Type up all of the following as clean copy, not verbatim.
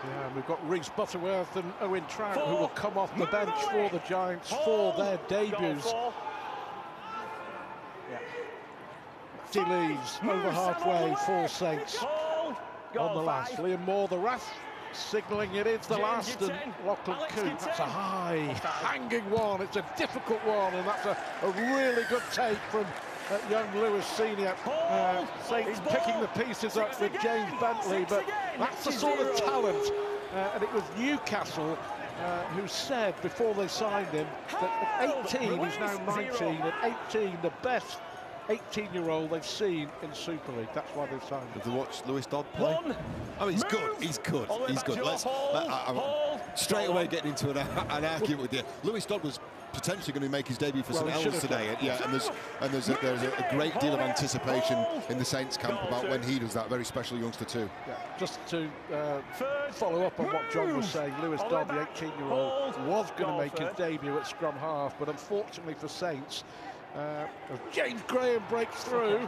Yeah, we've got Reece Butterworth and Owen Trout who will come off the bench for the Giants for their debuts. He leaves over halfway for Saints on the last. Liam Moore, the ref, signalling it is the last, and Lachlan Coote, that's a high, hanging one. It's a difficult one, and that's a really good take from young Lewis Senior. Saints picking the pieces up with James Bentley, but that's the sort of talent. And it was Newcastle who said before they signed him that at 18, he's now 19, at 18, the best 18-year-old they've seen in Super League. That's why they've signed him. Have you watched Lewis Dodd play? Oh, he's good. He's good. He's good. I'm straight away getting into an argument with you. Lewis Dodd was potentially going to make his debut for St Helens today, and there's a great deal of anticipation in the Saints camp about when he does that. Very special youngster too. Yeah, just to follow up on what John was saying, Lewis Dodd, the 18-year-old, was going to make his debut at scrum half, but unfortunately for Saints, James Graham breaks through.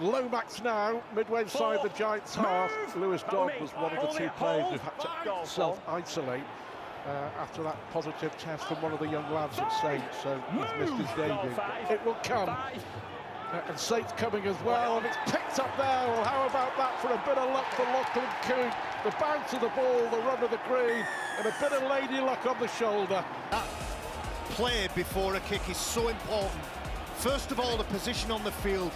Lomax now, midway inside the Giants' half. Lewis Dodd was one of the two players who had to self-isolate after that positive test from one of the young lads at Saints, so he's missed his debut. It will come. And Saints coming as well, and it's picked up there. Well, how about that for a bit of luck for Lachlan Coote? The bounce of the ball, the run of the green, and a bit of lady luck on the shoulder. Play before a kick is so important. First of all, the position on the field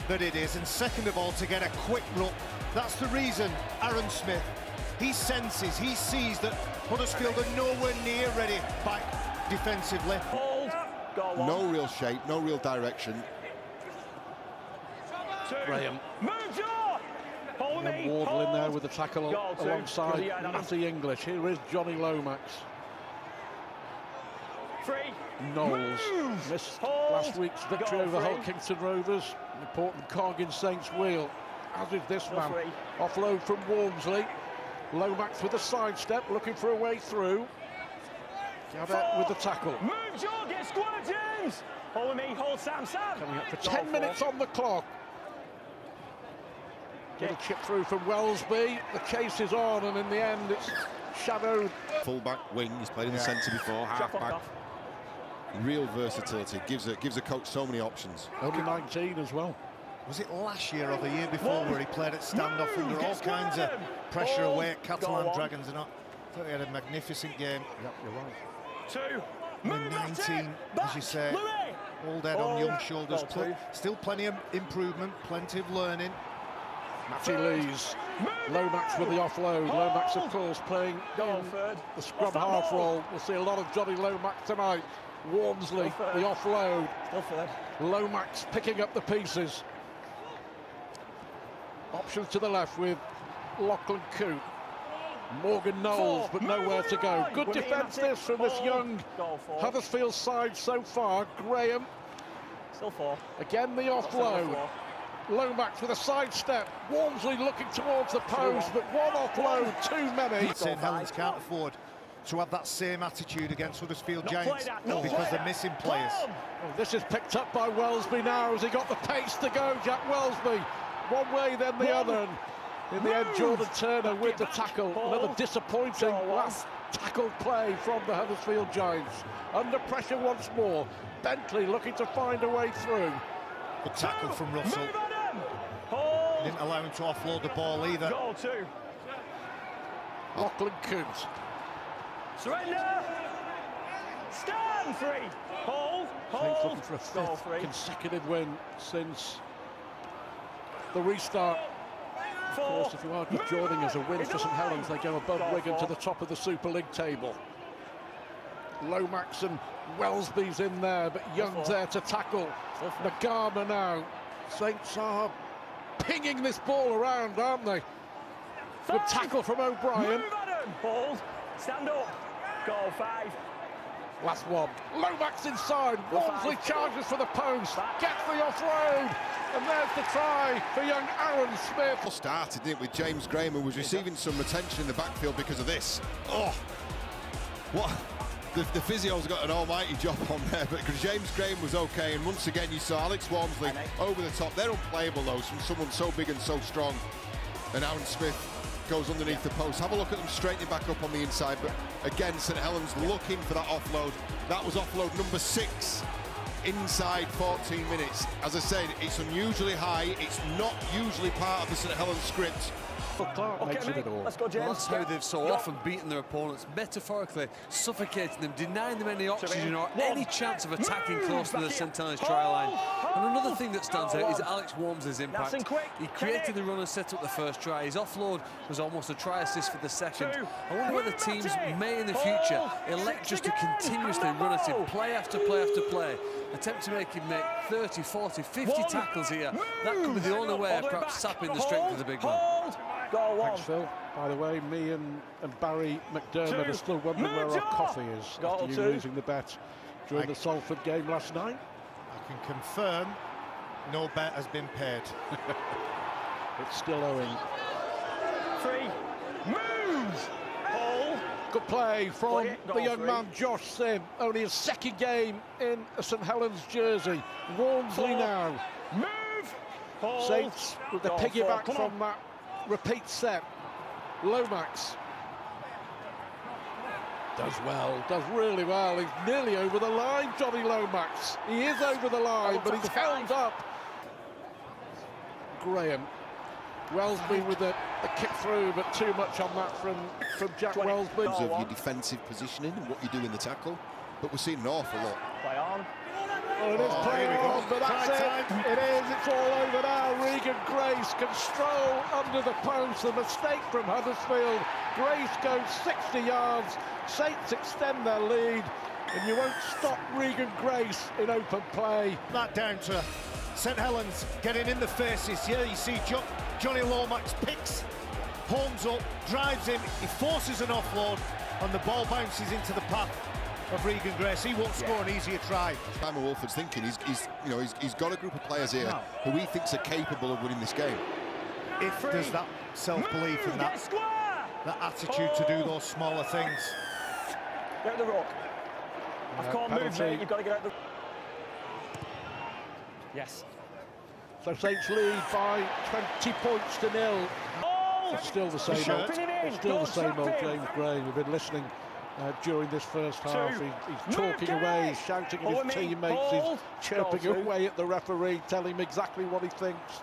that it is, and second of all, to get a quick look. That's the reason Aaron Smith, he senses, he sees that Huddersfield are nowhere near ready back defensively. No real shape, no real direction. Graham. And Wardle in there with the tackle alongside Matty English. Here is Johnny Lomax. Knowles missed last week's victory over Hull Kingston Rovers. An important cog in Saints' wheel, as is this man. Offload from Walmsley. Lomax with a sidestep, looking for a way through. Gadet with the tackle. Move, Joe, get square, James! Hold me, hold Sam. Coming up for 10 minutes on the clock. Little chip through from Wellesby. The chase is on, and in the end it's shadowed. Full-back wing, he's played in the centre before, half-back. Real versatility, gives a coach so many options. Only 19 as well. Was it last year or the year before where he played at standoff under all kinds of pressure away at Catalan Dragons and all? I thought he had a magnificent game. Yep, you're right. 19, as you say, all dead on young shoulders. Still plenty of improvement, plenty of learning. Matty Lees, Lomax with the offload. Lomax, of course, playing in the scrum half role. We'll see a lot of Johnny Lomax tonight. Walmsley, the offload. Lomax picking up the pieces. Options to the left with Lachlan Coote. Morgan Knowles, but nowhere to go. Good defence this from this young Huddersfield side so far. Graham. Again the offload. Lomax with a sidestep. Walmsley looking towards the post, but one offload too many. St Helens can't afford to have that same attitude against Huddersfield Giants because they're missing players. Oh, this is picked up by Wellesby now. Has he got the pace to go, Jack Wellesby? One way, then the other. And in the end, Jordan Turner with the tackle. Another disappointing last tackle play from the Huddersfield Giants. Under pressure once more. Bentley looking to find a way through. Good tackle from Russell. Didn't allow him to offload the ball either. Lachlan Coote. Surrender! Stand free! Hold! Looking for a fifth consecutive win since the restart. Of course, if you are just joining us, a win for St Helens, they go above Wigan to the top of the Super League table. Lomax and Wellesby's in there, but Young's there to tackle. Nagama now. Saints are pinging this ball around, aren't they? Good tackle from O'Brien. Hold, stand up, goal 5. Last one. Lomax inside. Walmsley charges for the post. Gets the offload. And there's the try for young Aaron Smith. Started, didn't it, with James Graham, who was receiving some attention in the backfield because of this. Oh, what? The physio's got an almighty job on there, but James Graham was okay, and once again you saw Alex Walmsley over the top. They're unplayable though, from someone so big and so strong. And Aaron Smith goes underneath the post. Have a look at them straightening back up on the inside, but again, St Helens looking for that offload. That was offload number 6 inside 14 minutes. As I said, it's unusually high. It's not usually part of the St Helens script. Makes it all. Let's go, James. Well, that's how they've so often beaten their opponents, metaphorically suffocating them, denying them any oxygen or any chance of attacking close to the St Helens try line. And another thing that stands out is Alex Wormsley's impact. He created the run and set up the first try. His offload was almost a try assist for the second. I wonder whether teams may in the future elect just to continuously run at him, play after play after play, attempt to make him make 30, 40, 50 tackles here. That could be the only way of perhaps sapping the strength of the big man. Thanks, Phil. By the way, me and Barry McDermott are still wondering where our coffee is after you losing the bet during the Salford game last night. I can confirm no bet has been paid. It's still owing. 3, move! Hold. Good play from the young 3. man Josh Sim. Only his second game in a St Helens jersey. Wormsley now. Move! Hold. Saints with the piggyback from that repeat set. Lomax does well, does really well. He's nearly over the line, Johnny Lomax. He is over the line, but he's held up. Graham. Wellsby with the kick through, but too much on that from Jack Wellsby. Of your defensive positioning and what you do in the tackle, but we're seeing an awful lot. Play on. Oh, it is playing on, but that's it. It is, it's all over now. Regan Grace can stroll under the post. The mistake from Huddersfield. Grace goes 60 yards. Saints extend their lead, and you won't stop Regan Grace in open play. That down to St Helens getting in the faces. Yeah, you see Johnny Lomax picks Holmes up, drives him, he forces an offload, and the ball bounces into the path of Regan Grace. He won't score an easier try. Simon Wolford's thinking he's got a group of players here who he thinks are capable of winning this game. If there's that self-belief and that attitude to do those smaller things. Get at the rock. I've caught move, mate. You've got to get out the... Yes. So Saints lead by 20 points to 0. It's still the same old, it's still the same old James Gray. We've been listening during this first half. He's talking away, he's shouting at his teammates, he's chirping away at the referee, telling him exactly what he thinks.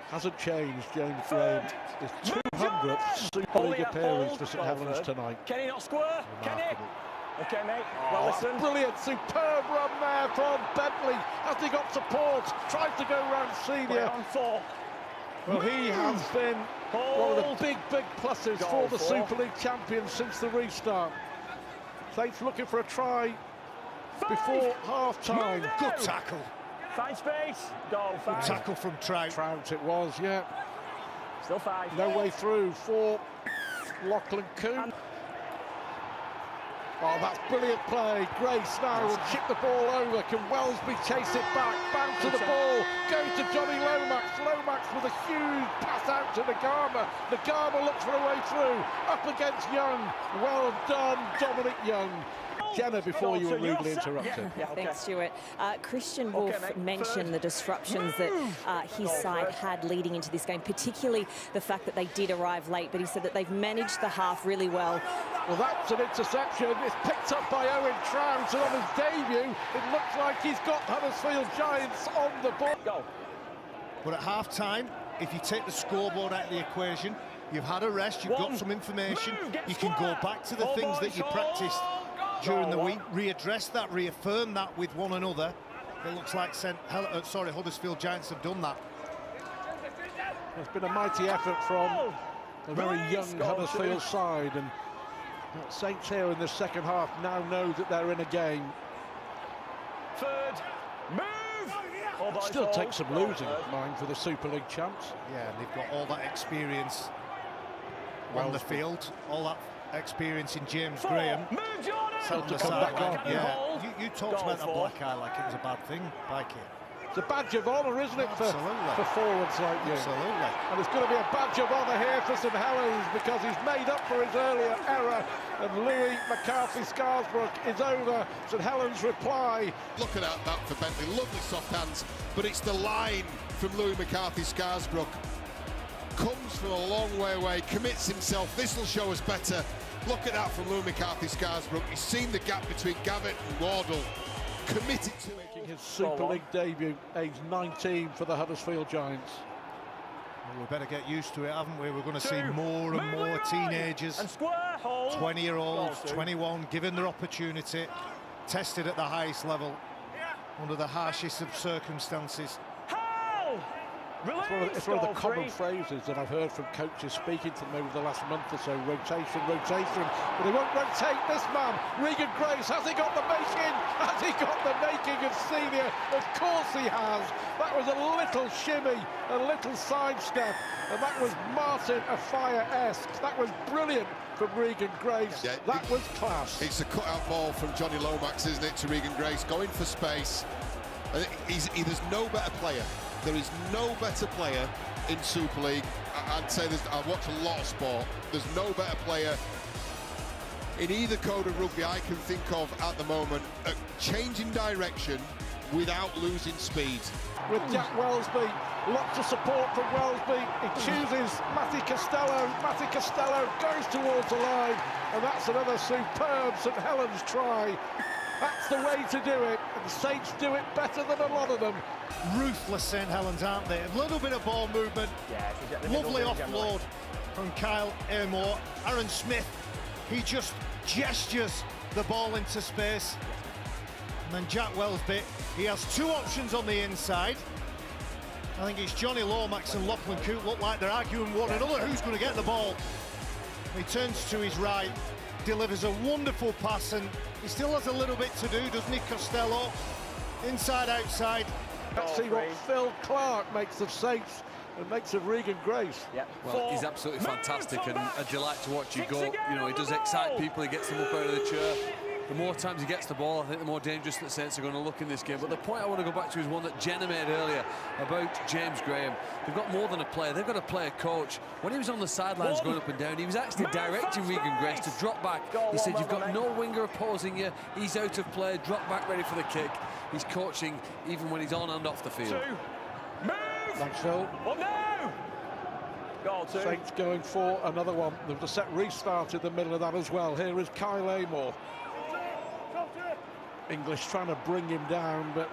Hasn't changed, James Graham. His 200th Super League appearance for St Helens tonight. Can he not square? Can he? Okay, mate. Well, listen. Brilliant, superb run there from Bentley. Has he got support? Tries to go round Senior. Well, he has been one of the big pluses for the Super League champions since the restart. Saints looking for a try before half-time. Good tackle. Find space. Go, Good tackle from Trout. Trout it was, yeah. Still 5. No way through for Lachlan Coombe. Oh, that's brilliant play. Grace now will chip the ball over. Can Wellsby chase it back? Bounce to the ball. Go to Johnny Lomax. Lomax with a huge pass out to Nagama. Nagama looks for a way through. Up against Young. Well done, Dominic Young. Jenna, before you were rudely interrupted. Thanks, Stuart. Christian Wolf mentioned the disruptions that his side had leading into this game, particularly the fact that they did arrive late, but he said that they've managed the half really well. Well, that's an interception. It's picked up by Owen Trout, and on his debut, it looks like he's got Huddersfield Giants on the board. Go. But at half-time, if you take the scoreboard out of the equation, you've had a rest, you've got some information, you can go back to the things that you practiced during the week, readdress that, reaffirm that with one another. It looks like Huddersfield Giants have done that. It's been a mighty effort from a very young Huddersfield side, and Saints here in the second half now know that they're in a game. Third, move! Still takes some losing, mind, for the Super League champs. Yeah, and they've got all that experience on the field, all that experience in James Graham. Move, Jordan! To come back on. Yeah, you talked about the black eye like it was a bad thing, like it. It's a badge of honour, isn't it, for forwards like you? Absolutely. And it's going to be a badge of honour here for St Helens, because he's made up for his earlier error, and Louis McCarthy-Scarsbrook is over. St Helens reply. Looking at that for Bentley, lovely soft hands, but it's the line from Louis McCarthy-Scarsbrook. comes from a long way away, commits himself. This will show us better. Look at that from Lou McCarthy-Scarsbrook. He's seen the gap between Gavitt and Wardle. Committed to making his Super League debut, age 19 for the Huddersfield Giants. Well, we better get used to it, haven't we? We're going to see more and more teenagers, 20-year-olds, 21, given their opportunity, tested at the highest level, under the harshest of circumstances. It's one of the common phrases that I've heard from coaches speaking to them over the last month or so. Rotation, rotation. But they won't rotate this man. Regan Grace, has he got the making? Has he got the making of senior? Of course he has. That was a little shimmy, a little sidestep. And that was Martin Afire-esque. That was brilliant from Regan Grace. Yeah, that was class. It's a cut-out ball from Johnny Lomax, isn't it, to Regan Grace, going for space. There's no better player. There is no better player in Super League. I'd say I watch a lot of sport. There's no better player in either code of rugby I can think of at the moment at changing direction without losing speed. With Jack Wellesby, lots of support from Wellesby. He chooses Matty Costello. Matty Costello goes towards the line, and that's another superb St Helens try. That's the way to do it, and the Saints do it better than a lot of them. Ruthless St Helens, aren't they? A little bit of ball movement. Lovely offload from Kyle Aylmore. Aaron Smith, he just gestures the ball into space. And then Jack Wellesby, he has two options on the inside. I think it's Johnny Lomax and Lachlan Coote look like they're arguing one another. Who's going to get the ball? He turns to his right, delivers a wonderful pass, and he still has a little bit to do, doesn't he, Costello? Inside, outside. Let's see what Phil Clark makes of Saints and makes of Regan Grace. Well, he's absolutely fantastic and a delight to watch you go. You know, he does excite people, he gets them up out of the chair. The more times he gets the ball, I think the more dangerous that Saints are going to look in this game. But the point I want to go back to is one that Jenna made earlier about James Graham. They've got more than a player, they've got a player coach. When he was on the sidelines going up and down, he was actually directing Regan Grace to drop back. He said, you've got no winger opposing you, he's out of play, drop back ready for the kick. He's coaching even when he's on and off the field. Thanks, Phil. Saints going for another one. There was a set restart in the middle of that as well. Here is Kyle Aylmore. English trying to bring him down, but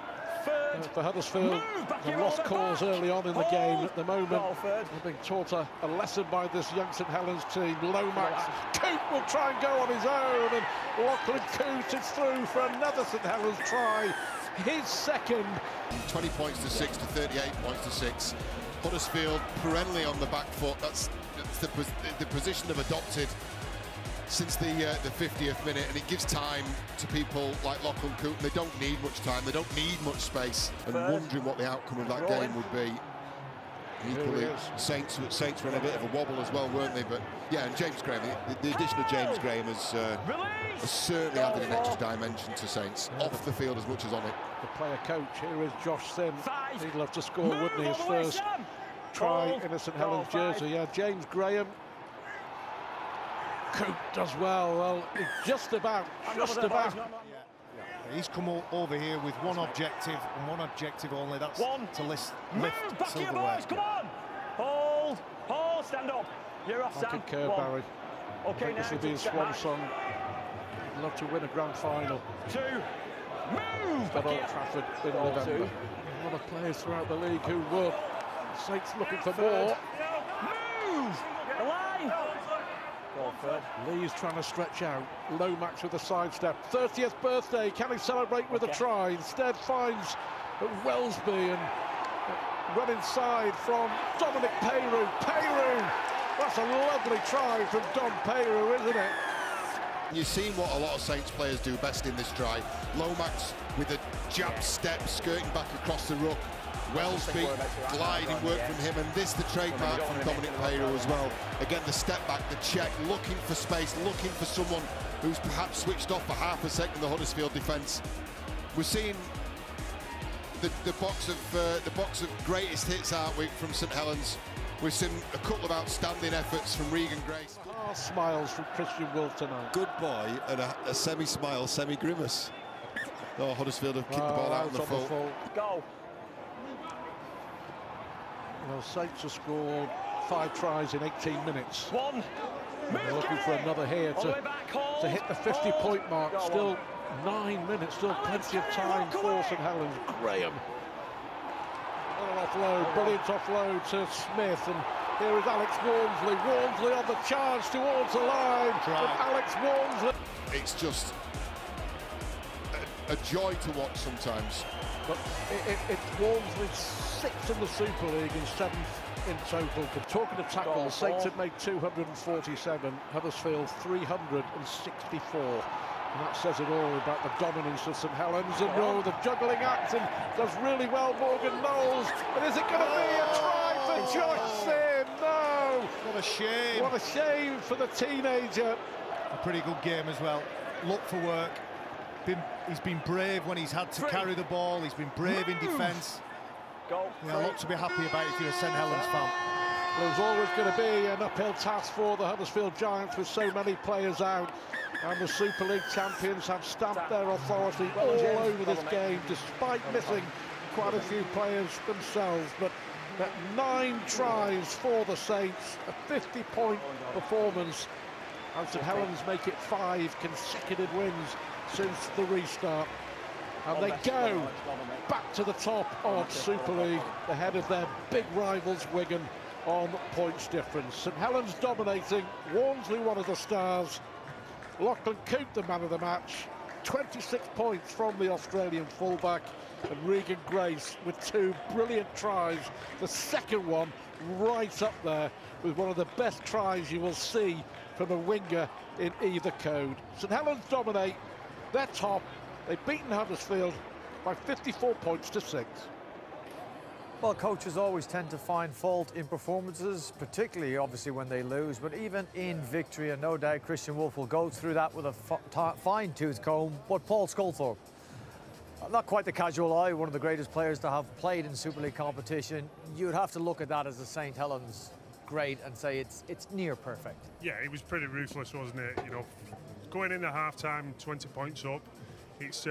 for Huddersfield, they lost cause early on in the game. At the moment, they're being taught a lesson by this young St Helens team. Lomax, Coote will try and go on his own, and Lachlan Coote is through for another St Helens try. His second. 20 points to 6 to 38 points to 6. Huddersfield perennially on the back foot. That's the position they've adopted since the 50th minute, and it gives time to people like Lachlan Coote. They don't need much time, they don't need much space, and wondering what the outcome of that game would be. Equally, Saints were in a bit of a wobble as well, weren't they? But yeah, and James Graham, the addition of James Graham has certainly added an extra dimension to Saints, off the field as much as on it. The player coach, here is Josh Sim. He'd love to score, wouldn't he? His first try in a St Helens jersey. Yeah, James Graham. Coote does well, just about. He's come over here with one objective, and one objective only, that's to lift silverware. Come on! Hold, stand up. You're off, Sam. Curve, Barry. Okay, this will be his swan song. He'd love to win a grand final. At Old Trafford in November. A lot of players throughout the league who would. Saints looking for more. The line! Lee's trying to stretch out. Lomax with a sidestep. 30th birthday. Can he celebrate with a try? Instead finds Wellesby and run inside from Dominic Peyroux. That's a lovely try from Dom Peyroux, isn't it? You've seen what a lot of Saints players do best in this try. Lomax with a jab step, skirting back across the ruck. Wellesby gliding work from him, and this the trademark from Dominic Peyroux as well. Again, the step back, the check, looking for space, looking for someone who's perhaps switched off for half a second. The Huddersfield defence. We're seeing the box of greatest hits, aren't we, from St Helens? We've seen a couple of outstanding efforts from Regan Grace. Smiles from Christian Wolf tonight. Good boy and a semi-smile, semi-grimace. Oh, Huddersfield have kicked the ball out on the full. Go. Well, Saints have scored 5 tries in 18 minutes. One. They're looking for another here to hit the 50-point mark. Still 9 minutes, still plenty of time for St Helens. Graham. Another offload, brilliant offload to Smith, and here is Alex Walmsley. Walmsley on the charge towards the line. And Alex Walmsley. It's just a joy to watch sometimes. But it's Walmsley's 6th in the Super League and 7th in total. But talking of tackles, Saints had made 247, Huddersfield 364. And that says it all about the dominance of St Helens. And the juggling act, and does really well, Morgan Knowles. And is it going to be a try for Josh Sim? No! What a shame. What a shame for the teenager. A pretty good game as well. Look for work. He's been brave when he's had to carry the ball. He's been brave in defence. A lot to be happy about if you're a St Helens fan. Well, there's always going to be an uphill task for the Huddersfield Giants with so many players out. And the Super League champions have stamped their authority all over this game, despite missing quite a few players themselves. But 9 tries for the Saints, a 50-point performance. And St Helens make it 5 consecutive wins since the restart. And they go back to the top of Super League, ahead of their big rivals Wigan on points difference. St Helens dominating, Walmsley one of the stars, Lachlan Coote the man of the match, 26 points from the Australian fullback, and Regan Grace with 2 brilliant tries, the second one right up there with one of the best tries you will see from a winger in either code. St Helens dominate, they're top, they've beaten Huddersfield by 54 points to 6. Well, coaches always tend to find fault in performances, particularly obviously when they lose, but even in victory, and no doubt Christian Wolf will go through that with a fine-tooth comb. But Paul Sculthorpe, not quite the casual eye, one of the greatest players to have played in Super League competition. You'd have to look at that as a St Helens grade and say it's near perfect. Yeah, it was pretty ruthless, wasn't it? You know, going in at half-time, 20 points up, it's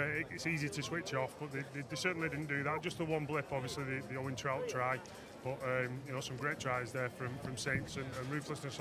easy to switch off, but they certainly didn't do that. Just the one blip, obviously, the Owen Trout try, but you know, some great tries there from Saints, and ruthlessness on